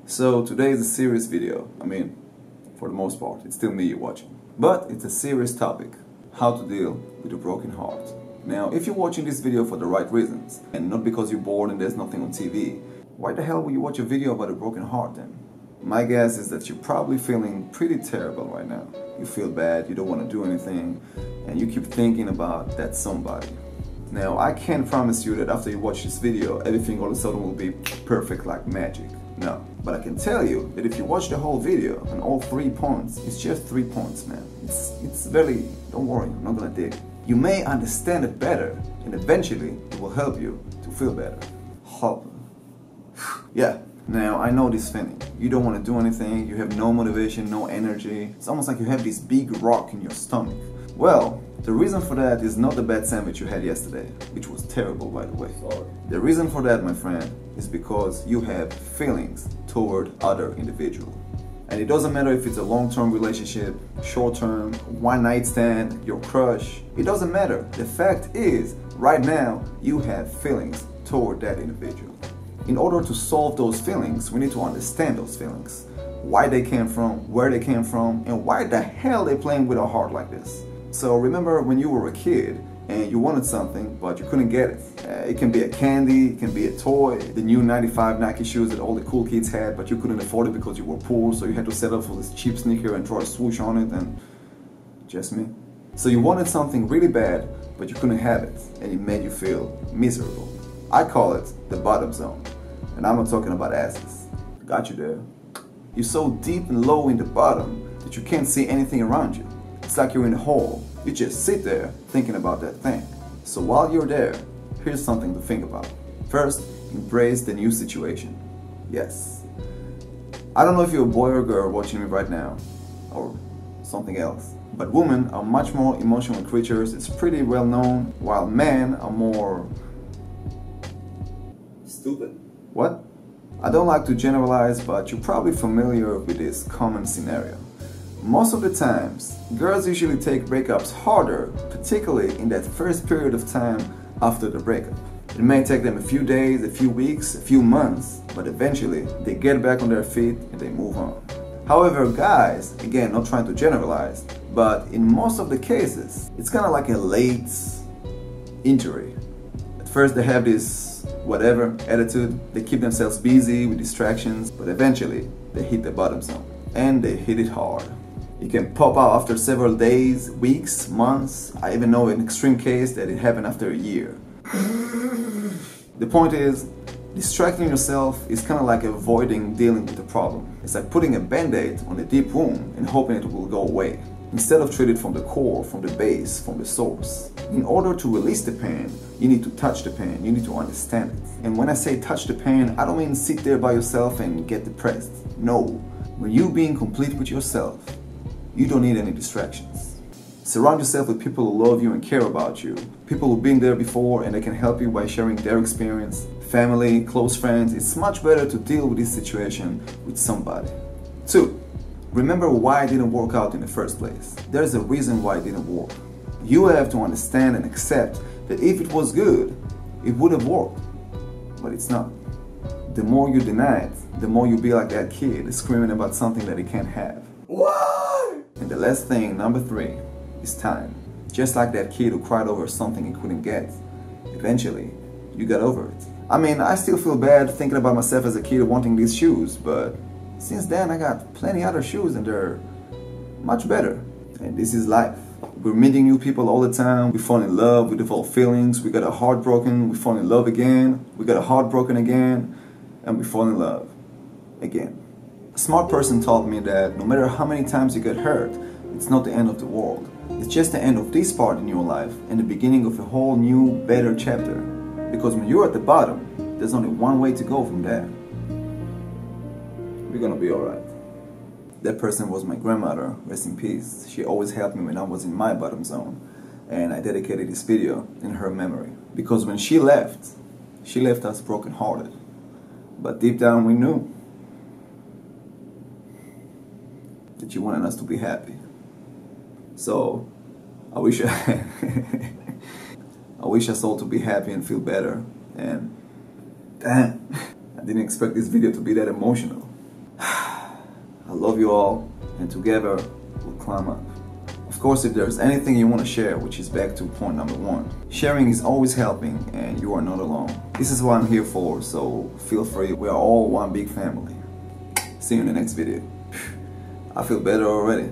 So today is a serious video. I mean, for the most part, it's still me you're watching. But it's a serious topic. How to deal with a broken heart. Now, if you're watching this video for the right reasons, and not because you're bored and there's nothing on TV, why the hell would you watch a video about a broken heart then? My guess is that you're probably feeling pretty terrible right now. You feel bad, you don't want to do anything, and you keep thinking about that somebody. Now, I can't promise you that after you watch this video, everything all of a sudden will be perfect like magic. No, but I can tell you that if you watch the whole video and all 3 points, it's just 3 points, man. It's barely, don't worry, I'm not gonna dig. You may understand it better, and eventually it will help you to feel better. Hope. Yeah, now I know this feeling. You don't want to do anything, you have no motivation, no energy. It's almost like you have this big rock in your stomach. Well, the reason for that is not the bad sandwich you had yesterday, which was terrible, by the way. Sorry. The reason for that, my friend, is because you have feelings toward other individuals. And it doesn't matter if it's a long-term relationship, short-term, one-night stand, your crush. It doesn't matter. The fact is, right now, you have feelings toward that individual. In order to solve those feelings, we need to understand those feelings. Why they came from, where they came from, and why the hell they're playing with our heart like this. So remember when you were a kid and you wanted something but you couldn't get it. It can be a candy, it can be a toy, the new 95 Nike shoes that all the cool kids had but you couldn't afford it because you were poor, so you had to settle for this cheap sneaker and throw a swoosh on it, and just me. So you wanted something really bad but you couldn't have it and it made you feel miserable. I call it the bottom zone, and I'm not talking about asses. Got you there. You're so deep and low in the bottom that you can't see anything around you. It's like you're in a hole. You just sit there thinking about that thing. So while you're there, here's something to think about. First, embrace the new situation. Yes. I don't know if you're a boy or a girl watching me right now, or something else, but women are much more emotional creatures. It's pretty well known, while men are more stupid. What? I don't like to generalize, but you're probably familiar with this common scenario. Most of the times, girls usually take breakups harder, particularly in that first period of time after the breakup. It may take them a few days, a few weeks, a few months, but eventually they get back on their feet and they move on. However, guys, again, not trying to generalize, but in most of the cases, it's kind of like a late injury. At first they have this whatever attitude, they keep themselves busy with distractions, but eventually they hit the bottom zone, and they hit it hard. It can pop out after several days, weeks, months. I even know an extreme case that it happened after a year. The point is, distracting yourself is kind of like avoiding dealing with the problem. It's like putting a band-aid on a deep wound and hoping it will go away, instead of treat it from the core, from the base, from the source. In order to release the pain, you need to touch the pain, you need to understand it. And when I say touch the pain, I don't mean sit there by yourself and get depressed. No, when you're being complete with yourself, you don't need any distractions. Surround yourself with people who love you and care about you. People who've been there before and they can help you by sharing their experience. Family, close friends. It's much better to deal with this situation with somebody. 2. Remember why it didn't work out in the first place. There's a reason why it didn't work. You have to understand and accept that if it was good, it would have worked. But it's not. The more you deny it, the more you be like that kid screaming about something that he can't have. What? And the last thing, number 3, is time. Just like that kid who cried over something he couldn't get. Eventually, you got over it. I mean, I still feel bad thinking about myself as a kid wanting these shoes, but since then I got plenty other shoes and they're much better. And this is life. We're meeting new people all the time. We fall in love, we develop feelings, we got a heart broken, we fall in love again, we got a heart broken again, and we fall in love again. A smart person taught me that no matter how many times you get hurt, it's not the end of the world. It's just the end of this part in your life and the beginning of a whole new, better chapter. Because when you're at the bottom, there's only one way to go from there. We're gonna be alright. That person was my grandmother, rest in peace. She always helped me when I was in my bottom zone. And I dedicated this video in her memory. Because when she left us broken-hearted. But deep down we knew that you wanted us to be happy. So I wish us all to be happy and feel better. And damn, I didn't expect this video to be that emotional. I love you all, and together we'll climb up. Of course, if there's anything you want to share, which is back to point number 1, sharing is always helping and you are not alone. This is what I'm here for, so feel free. We are all one big family. See you in the next video. I feel better already.